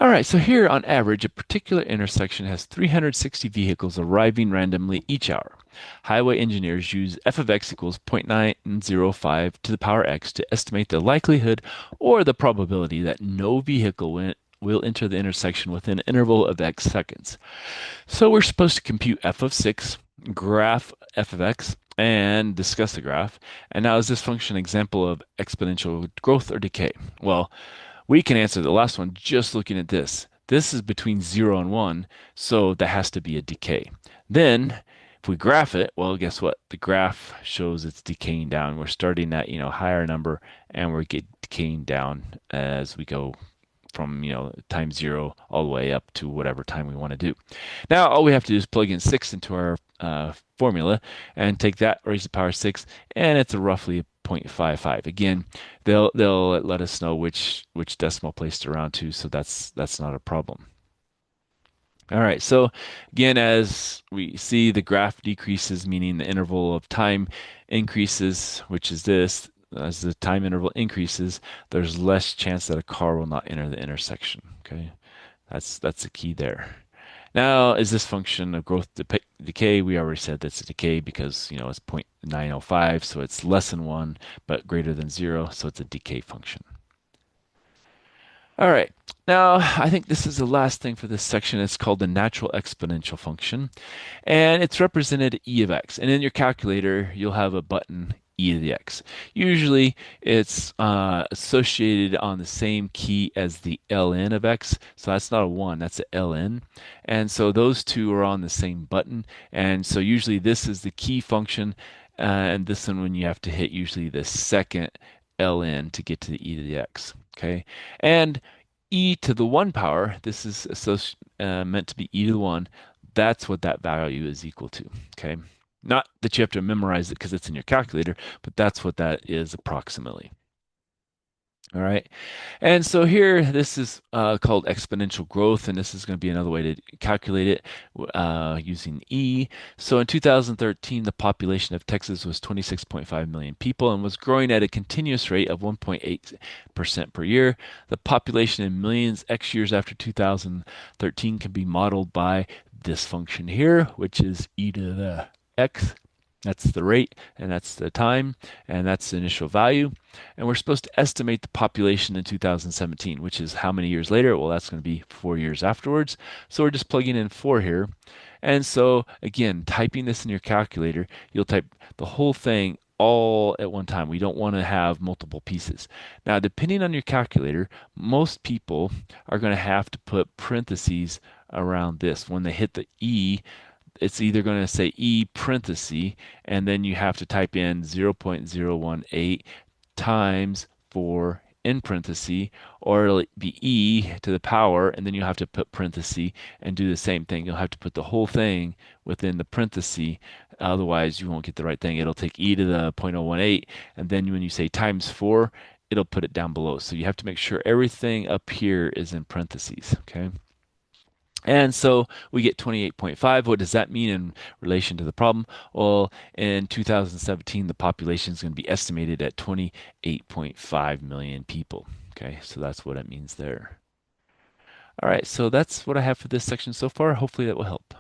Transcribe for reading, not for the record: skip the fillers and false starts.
All right, so here on average, a particular intersection has 360 vehicles arriving randomly each hour. Highway engineers use f of x equals 0.905 to the power x to estimate the likelihood or the probability that no vehicle will enter the intersection within an interval of x seconds. So we're supposed to compute f of 6, graph f of x, and discuss the graph. And now, is this function an example of exponential growth or decay? Well, we can answer the last one just looking at this. This is between 0 and 1, so that has to be a decay. Then, if we graph it, well, guess what? The graph shows it's decaying down. We're starting at, higher number, and we're decaying down as we go from, time 0 all the way up to whatever time we want to do. Now, all we have to do is plug in 6 into our formula and take that, raise to the power 6, and it's a roughly 0.55. Again, they'll let us know which decimal place to round to, so that's not a problem. All right, so again, as we see, the graph decreases, meaning the interval of time increases, which is this. As the time interval increases, there's less chance that a car will not enter the intersection. Okay, that's the key there. Now, is this function of growth decay? We already said that's a decay because, it's 0.905, so it's less than 1, but greater than 0, so it's a decay function. All right. Now, I think this is the last thing for this section. It's called the natural exponential function, and it's represented e of x. And in your calculator, you'll have a button e to the x. Usually, it's associated on the same key as the ln of x. So that's not a 1, that's a ln. And so those two are on the same button. And so usually this is the key function, and this one when you have to hit usually the second ln to get to the e to the x. Okay. And e to the 1 power, this is meant to be e to the 1. That's what that value is equal to. Okay. Not that you have to memorize it because it's in your calculator, but that's what that is approximately. All right. And so here, this is called exponential growth, and this is going to be another way to calculate it using E. So in 2013, the population of Texas was 26.5 million people and was growing at a continuous rate of 1.8% per year. The population in millions X years after 2013 can be modeled by this function here, which is E to the X. That's the rate, and that's the time, and that's the initial value. And we're supposed to estimate the population in 2017, which is how many years later? Well, that's going to be 4 years afterwards. So we're just plugging in 4 here. And so, again, typing this in your calculator, you'll type the whole thing all at one time. We don't want to have multiple pieces. Now, depending on your calculator, most people are going to have to put parentheses around this. When they hit the E, it's either going to say E parenthesis, and then you have to type in 0.018 times 4 in parenthesis, or it'll be E to the power, and then you'll have to put parenthesis and do the same thing. You'll have to put the whole thing within the parenthesis, otherwise you won't get the right thing. It'll take E to the 0.018, and then when you say times 4, it'll put it down below. So you have to make sure everything up here is in parentheses, okay? And so we get 28.5. What does that mean in relation to the problem? Well, in 2017, the population is going to be estimated at 28.5 million people. Okay, so that's what it means there. All right, so that's what I have for this section so far. Hopefully that will help.